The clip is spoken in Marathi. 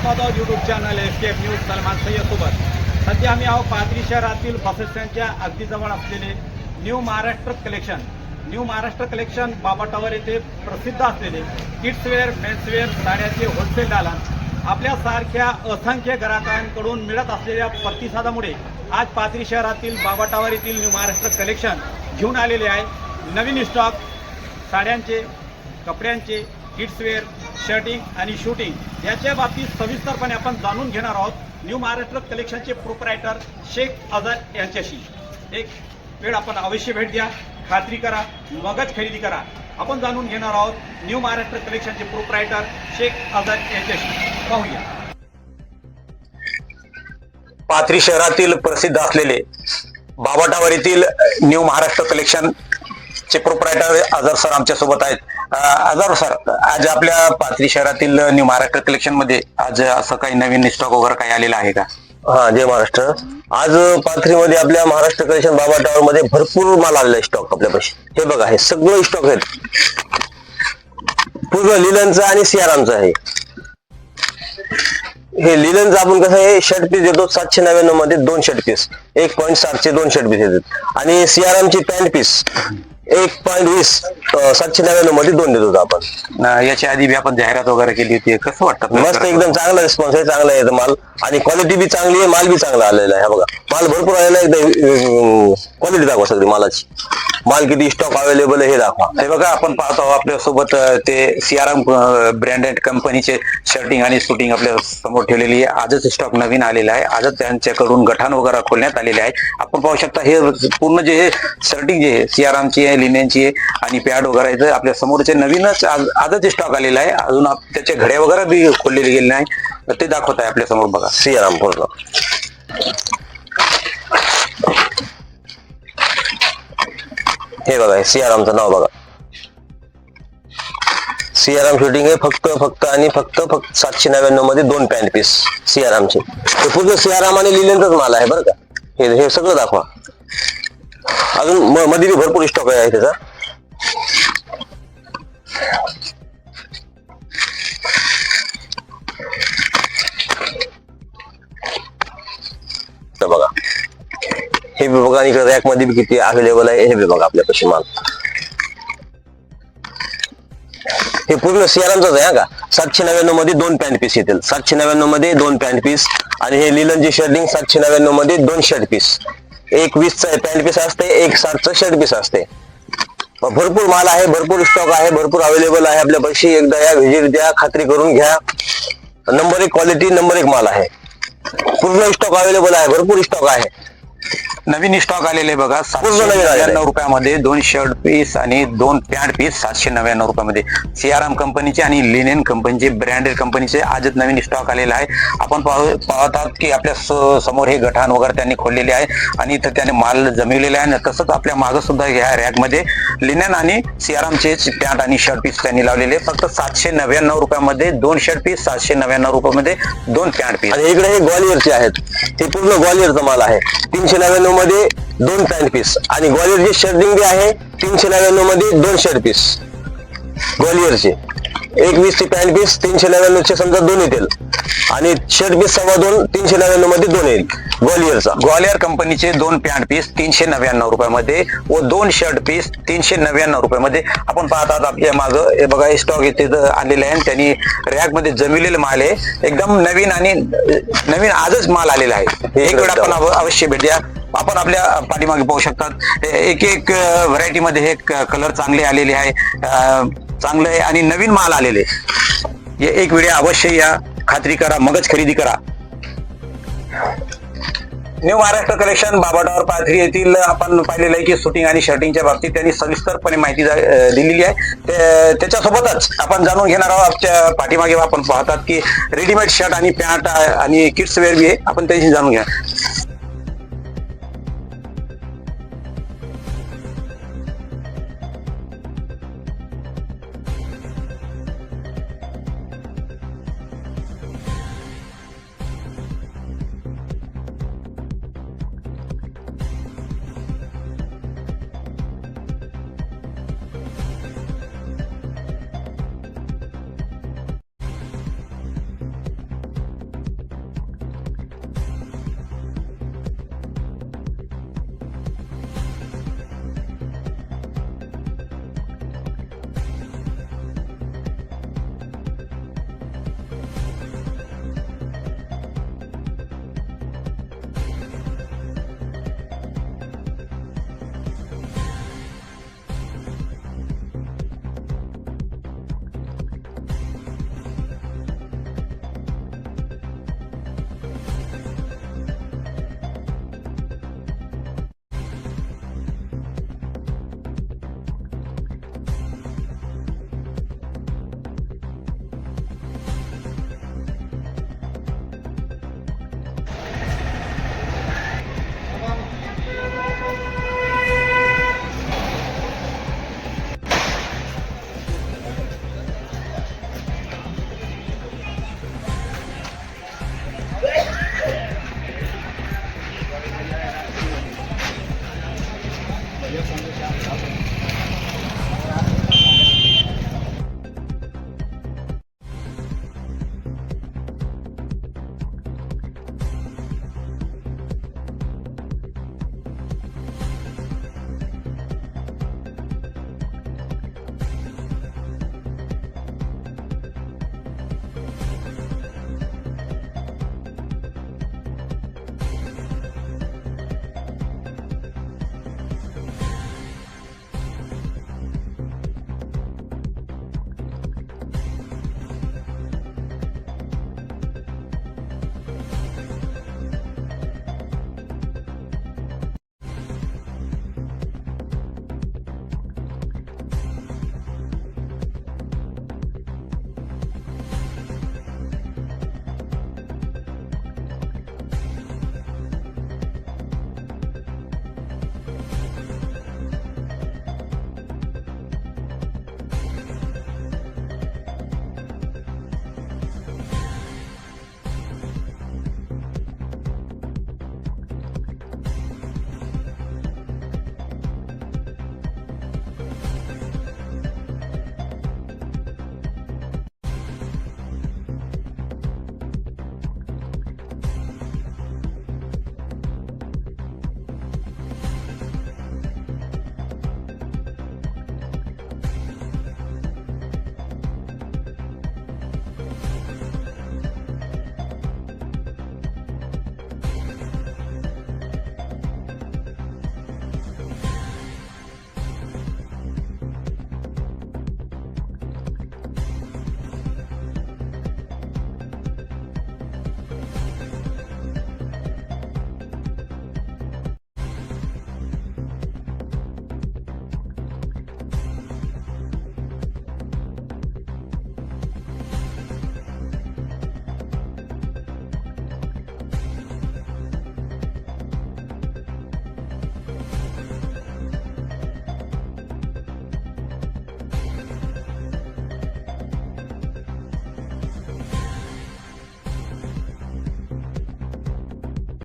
पाहत आहोत YouTube channel Escape News Salman Sayyad सोबत. सध्या आम्ही आहोत पाथरी शहरातील बस स्टँडच्या अगदी जवळ असलेले new Maharashtra collection. New Maharashtra collection बाबा टावर येथे प्रसिद्ध असलेले किड्सवेअर, मेन्सवेअर, साड्यांचे होलसेल दालन आपल्यासारख्या असंख्य ग्राहकांकडून मिळत असलेल्या प्रतिसादामुळे आज पाथरी शहरातील बाबा टावर येथील न्यू महाराष्ट्र कलेक्शन घेऊन आलेले आहे. नवीन स्टॉक साड्यांचे, कपड्यांचे, किड्सवेअर, शर्टिंग आणि शूटिंग याच्या बाबतीत सविस्तरपणे आपण जाणून घेणार आहोत न्यू महाराष्ट्र कलेक्शनचे प्रोप्रायटर शेख अझर यांच्याशी. एक वेळ आपण अवश्य भेट द्या, खात्री करा, मगच खरेदी करा. आपण जाणून घेणार आहोत न्यू महाराष्ट्र कलेक्शनचे प्रोप्रायटर शेख अझर यांच्याशी. पाहूया. पाथरी शहरातील प्रसिद्ध असलेले बाबा टावर येथील न्यू महाराष्ट्र कलेक्शन चे प्रोप्रायटर अझर सर आमच्या सोबत आहेत. अझर सर, आज आपल्या पाथरी शहरातील न्यू महाराष्ट्र कलेक्शन मध्ये आज असं काही नवीन स्टॉक वगैरे काही आलेला आहे का? हा, जय महाराष्ट्र. आज पाथरीमध्ये आपल्या महाराष्ट्र कलेक्शन बाबा टावर मध्ये भरपूर माल आलेला आहे स्टॉक आपल्यापाशी. हे बघा, हे सगळं स्टॉक आहेत. पूर्ण लिलनचा आणि सियारामचा आहे. हे लिलनचं आपण कसं आहे, शर्ट पीस देतो 799 मध्ये 2 शर्ट पीस, 1.7 चे 2 शर्ट पीस येतात. आणि सियारामची पॅन्ट पीस 1.20 799 मध्ये 2 देतो आपण. याच्या आधी बी आपण जाहिरात वगैरे केली होती, कसं वाटतं? मस्त, एकदम चांगला रिस्पॉन्स आहे, चांगला आहे माल आणि क्वालिटी बी चांगली आहे, माल बी चांगला आलेला आहे. बघा, माल भरपूर आलेला आहे. एकदम क्वालिटी दाखवा सगळी मालाची. माल किती स्टॉक अवेलेबल आहे हे दाखवा. हे बघा, आपण पाहतो आपल्या सोबत ते सियाराम ब्रँडेड कंपनीचे शर्टिंग आणि शूटिंग आपल्या समोर ठेवलेली आहे. आजच स्टॉक नवीन आलेला आहे. आजच त्यांच्याकडून गठाण वगैरे खोलण्यात आलेले आहे. आपण पाहू शकता हे पूर्ण जे हे शर्टिंग जे आहे सियारामची आहे, लिनेनची आहे आणि पॅड वगैरे आहे, आपल्या समोरचे नवीनच आजच स्टॉक आलेला आहे. अजून त्याचे घड्या वगैरे बी खोललेले गेले नाही, ते दाखवत आहे आपल्या समोर. बघा, सियाराम पूर्ण. हे बघा, हे सियारामचं नाव बघा. सियाराम शूटिंग आहे. फक्त आणि फक्त 799 मध्ये 2 पॅन्ट पीस सियारामचे. हे पूर्ण सियाराम आणि लिलेंचाच माल आहे बरं का. हे सगळं दाखवा. अजून मध्ये बी भरपूर स्टॉक आहे त्याचा. बघा, हे बी बघा, इकडे रॅक मध्ये बी किती अवेलेबल आहे हे बी बघा आपल्यापाशी माल. हे पूर्ण सियारामचाच आहे का. 799 मध्ये 2 पॅन्ट पीस येतील. 799 मध्ये 2 पॅन्ट पीस आणि हे लिलनची शर्टिंग 799 मध्ये 2 शर्ट पीस. 1.20चा पॅन्ट पीस असते, 1.60चा शर्ट पीस असते. भरपूर माल आहे, भरपूर स्टॉक आहे, भरपूर अवेलेबल आहे आपल्यापाशी. एकदा या, व्हिजिट द्या, खात्री करून घ्या. नंबर 1 क्वालिटी, नंबर 1 माल आहे. पूर्ण स्टॉक अवेलेबल आहे, भरपूर स्टॉक आहे. नवीन स्टॉक आलेले बघा. पूर्ण नवीन आलेलं आहे. 799 रुपयामध्ये 2 शर्ट पीस आणि 2 पॅन्ट पीस 799 रुपयामध्ये. सियाराम कंपनीचे आणि लिनेन कंपनीचे ब्रँडेड कंपनीचे आजच नवीन स्टॉक आलेला आहे. आपण पाहत आहोत की आपल्या समोर हे गठाण वगैरे त्यांनी खोललेले आहे आणि इथं त्याने माल जमवलेले आहे. तसंच आपल्या मागं सुद्धा ह्या रॅक मध्ये लिनेन आणि सियारामचे पॅन्ट आणि शर्ट पीस त्यांनी लावलेले. फक्त 799 रुपयामध्ये 2 शर्ट पीस, 799 रुपयामध्ये 2 पॅन्ट पीस. आणि इकडे हे ग्वालियरचे आहेत. हे पूर्ण ग्वालियरचा माल आहे. 399 मध्ये 2 पॅन्ट पीस आणि ग्वालियरची शर्टिंग बी आहे. 399 मध्ये 2 शर्ट पीस ग्वालियरचे. 1.20 ची पॅन्ट पीस 399 चे समजा 2 येतील आणि शर्ट पीस 2.25 399 मध्ये 2 येईल. ग्वालियर कंपनीचे 2 पॅन्ट पीस 399 रुपयामध्ये व 2 शर्ट पीस 399 रुपयामध्ये. आपण पाहत आहात आपल्या मागं हे बघा, स्टॉक इथे आणलेले आहे. त्यांनी रॅक मध्ये जमिलेले माल आहे, एकदम नवीन आणि नवीन आजच माल आलेला आहे. एक वेळ आपण अवश्य भेट द्या. आपण आपल्या पाठीमागे पाहू शकतात एक व्हरायटी मध्ये हे कलर चांगले आलेले आहे, चांगले आहे आणि नवीन माल आलेले. एक वेळ अवश्य या, खात्री करा, मगच खरेदी करा. न्यू महाराष्ट्र कलेक्शन बाबा टावर पाथरी येथील आपण पाहिलेलं आहे की शूटिंग आणि शर्टिंगच्या बाबतीत त्यांनी सविस्तरपणे माहिती दिलेली आहे. त्याच्यासोबतच आपण जाणून घेणार आहोत आपल्या पाठीमागे आपण पाहतात की रेडीमेड शर्ट आणि पॅन्ट आणि किड्स वेअर बी आहे, आपण त्यांची जाणून घ्या.